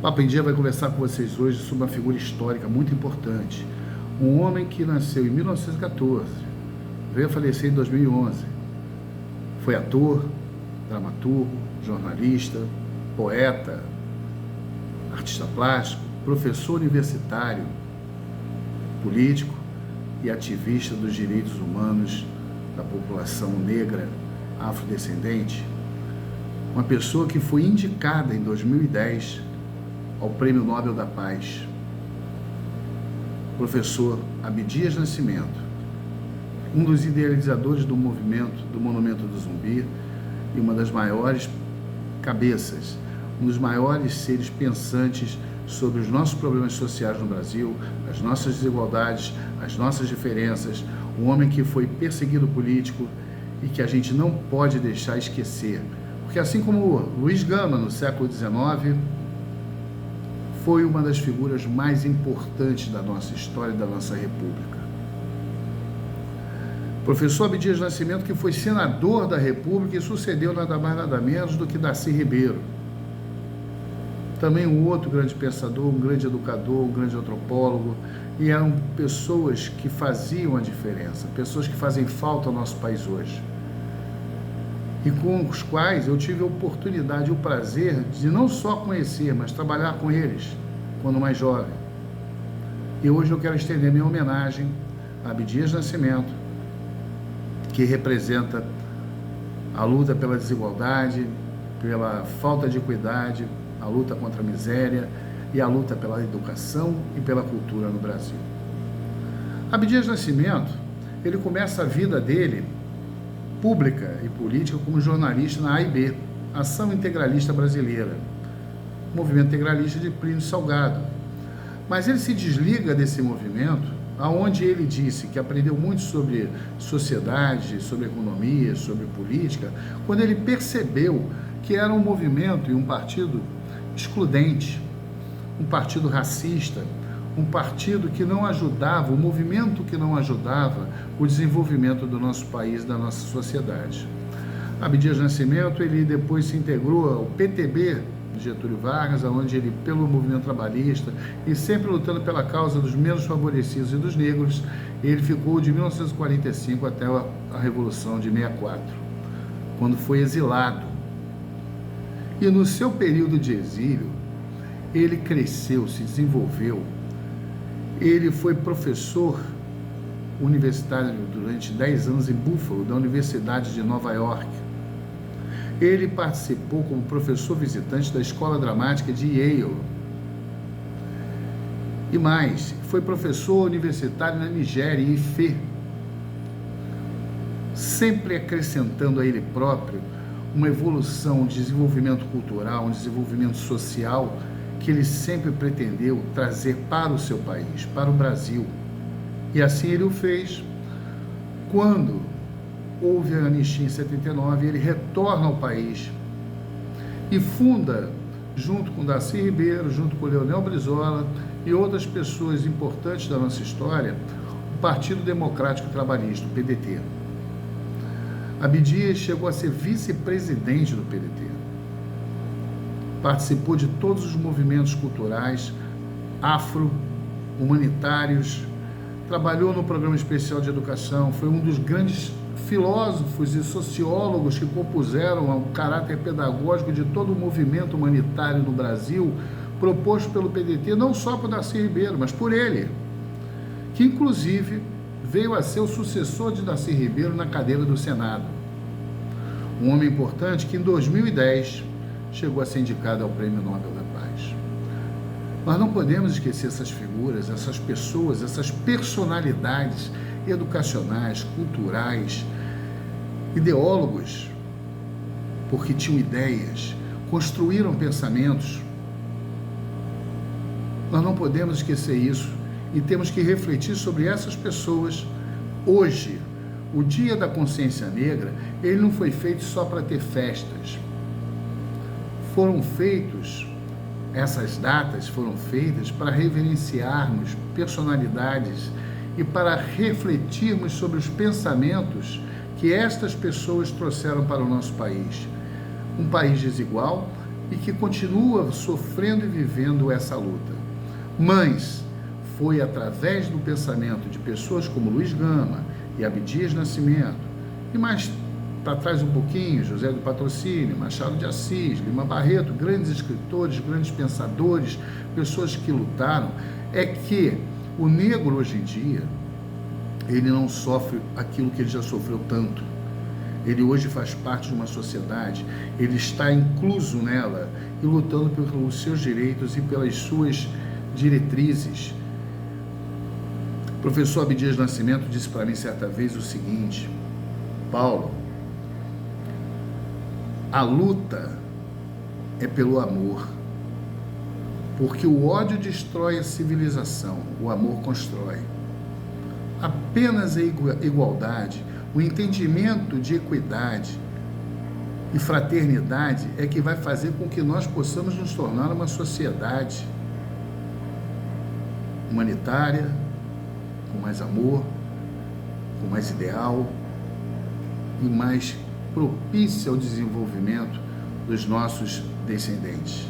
Papo em Dia vai conversar com vocês hoje sobre uma figura histórica muito importante. Um homem que nasceu em 1914, veio a falecer em 2011. Foi ator, dramaturgo, jornalista, poeta, artista plástico, professor universitário, político e ativista dos direitos humanos da população negra afrodescendente. Uma pessoa que foi indicada em 2010 ao Prêmio Nobel da Paz. Professor Abdias Nascimento, um dos idealizadores do movimento do Monumento do Zumbi e uma das maiores cabeças, um dos maiores seres pensantes sobre os nossos problemas sociais no Brasil, as nossas desigualdades, as nossas diferenças, um homem que foi perseguido político e que a gente não pode deixar esquecer, porque assim como Luiz Gama no século XIX, foi uma das figuras mais importantes da nossa história e da nossa república. Professor Abdias Nascimento, que foi senador da República e sucedeu nada mais nada menos do que Darcy Ribeiro. Também um outro grande pensador, um grande educador, um grande antropólogo, e eram pessoas que faziam a diferença, pessoas que fazem falta ao nosso país hoje. E com os quais eu tive a oportunidade e o prazer de não só conhecer, mas trabalhar com eles quando mais jovem. E hoje eu quero estender minha homenagem a Abdias Nascimento, que representa a luta pela desigualdade, pela falta de equidade, a luta contra a miséria e a luta pela educação e pela cultura no Brasil. Abdias Nascimento, ele começa a vida dele pública e política como jornalista na AIB, Ação Integralista Brasileira, movimento integralista de Plínio Salgado. Mas ele se desliga desse movimento, aonde ele disse que aprendeu muito sobre sociedade, sobre economia, sobre política, quando ele percebeu que era um movimento e um partido excludente, um partido racista, um partido que não ajudava, um movimento que não ajudava o desenvolvimento do nosso país, da nossa sociedade. Abdias Nascimento, ele depois se integrou ao PTB de Getúlio Vargas, onde ele, pelo movimento trabalhista e sempre lutando pela causa dos menos favorecidos e dos negros, ele ficou de 1945 até a Revolução de 64, quando foi exilado. E no seu período de exílio, ele cresceu, se desenvolveu. Ele foi professor universitário durante 10 anos em Buffalo, da Universidade de Nova York. Ele participou como professor visitante da Escola Dramática de Yale. E mais, foi professor universitário na Nigéria, em Ife, sempre acrescentando a ele próprio uma evolução, um desenvolvimento cultural, um desenvolvimento social que ele sempre pretendeu trazer para o seu país, para o Brasil. E assim ele o fez. Quando houve a anistia em 79, ele retorna ao país e funda, junto com Darcy Ribeiro, junto com Leonel Brizola e outras pessoas importantes da nossa história, o Partido Democrático Trabalhista, o PDT. Abdias chegou a ser vice-presidente do PDT. Participou de todos os movimentos culturais afro-humanitários, trabalhou no Programa Especial de Educação, foi um dos grandes filósofos e sociólogos que compuseram o caráter pedagógico de todo o movimento humanitário no Brasil, proposto pelo PDT, não só por Darcy Ribeiro, mas por ele, que inclusive veio a ser o sucessor de Darcy Ribeiro na cadeira do Senado. Um homem importante que em 2010 chegou a ser indicado ao Prêmio Nobel da Paz. Nós não podemos esquecer essas figuras, essas pessoas, essas personalidades educacionais, culturais, ideólogos, porque tinham ideias, construíram pensamentos. Nós não podemos esquecer isso e temos que refletir sobre essas pessoas hoje. O Dia da Consciência Negra, ele não foi feito só para ter festas. Essas datas foram feitas para reverenciarmos personalidades e para refletirmos sobre os pensamentos que estas pessoas trouxeram para o nosso país. Um país desigual, e que continua sofrendo e vivendo essa luta. Mas foi através do pensamento de pessoas como Luiz Gama e Abdias Nascimento, e mais para trás um pouquinho, José do Patrocínio, Machado de Assis, Lima Barreto, grandes escritores, grandes pensadores, pessoas que lutaram, é que o negro hoje em dia, ele não sofre aquilo que ele já sofreu tanto. Ele hoje faz parte de uma sociedade, ele está incluso nela e lutando pelos seus direitos e pelas suas diretrizes. O professor Abdias Nascimento disse para mim certa vez o seguinte: Paulo, a luta é pelo amor, porque o ódio destrói a civilização, o amor constrói. Apenas a igualdade, o entendimento de equidade e fraternidade é que vai fazer com que nós possamos nos tornar uma sociedade humanitária, com mais amor, com mais ideal e mais propícia ao desenvolvimento dos nossos descendentes.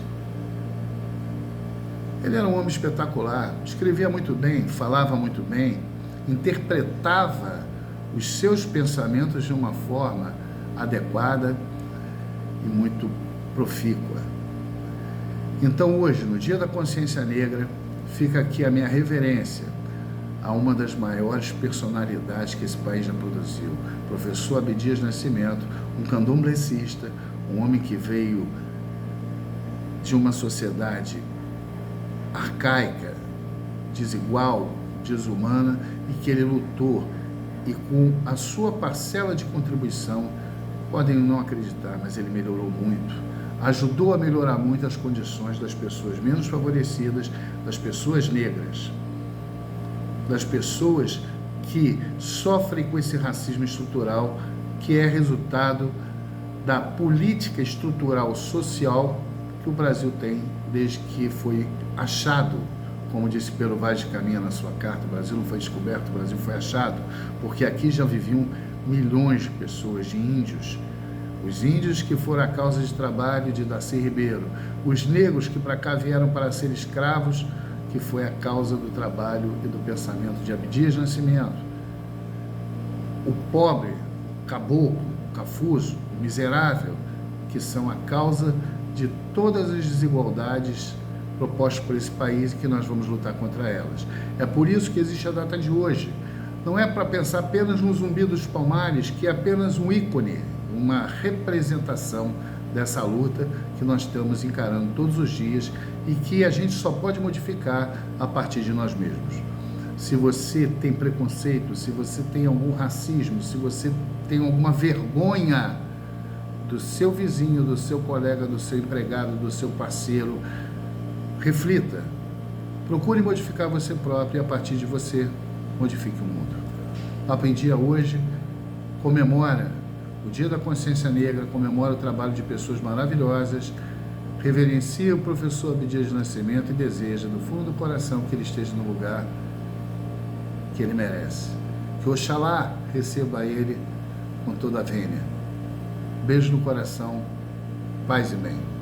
Ele era um homem espetacular, escrevia muito bem, falava muito bem, interpretava os seus pensamentos de uma forma adequada e muito profícua. Então hoje, no Dia da Consciência Negra, fica aqui a minha reverência a uma das maiores personalidades que esse país já produziu, professor Abdias Nascimento, um candomblessista, um homem que veio de uma sociedade arcaica, desigual, desumana, e que ele lutou, e com a sua parcela de contribuição, podem não acreditar, mas ele melhorou muito, ajudou a melhorar muito as condições das pessoas menos favorecidas, das pessoas negras, das pessoas que sofrem com esse racismo estrutural, que é resultado da política estrutural social que o Brasil tem desde que foi achado, como disse Pero Vaz de Caminha na sua carta, o Brasil não foi descoberto, o Brasil foi achado, porque aqui já viviam milhões de pessoas, de índios, os índios que foram a causa de trabalho de Darcy Ribeiro, os negros que para cá vieram para ser escravos, que foi a causa do trabalho e do pensamento de Abdias Nascimento, o pobre, caboclo, cafuso, miserável, que são a causa de todas as desigualdades propostas por esse país e que nós vamos lutar contra elas. É por isso que existe a data de hoje. Não é para pensar apenas no Zumbi dos Palmares, que é apenas um ícone, uma representação dessa luta que nós estamos encarando todos os dias e que a gente só pode modificar a partir de nós mesmos. Se você tem preconceito, se você tem algum racismo, se você tem alguma vergonha do seu vizinho, do seu colega, do seu empregado, do seu parceiro, reflita, procure modificar você próprio e a partir de você modifique o mundo. Papo em Dia hoje comemora o Dia da Consciência Negra, comemora o trabalho de pessoas maravilhosas, reverencia o professor Abdias Nascimento e deseja do fundo do coração que ele esteja no lugar que ele merece. Que Oxalá receba ele com toda a vênia. Beijo no coração, paz e bem.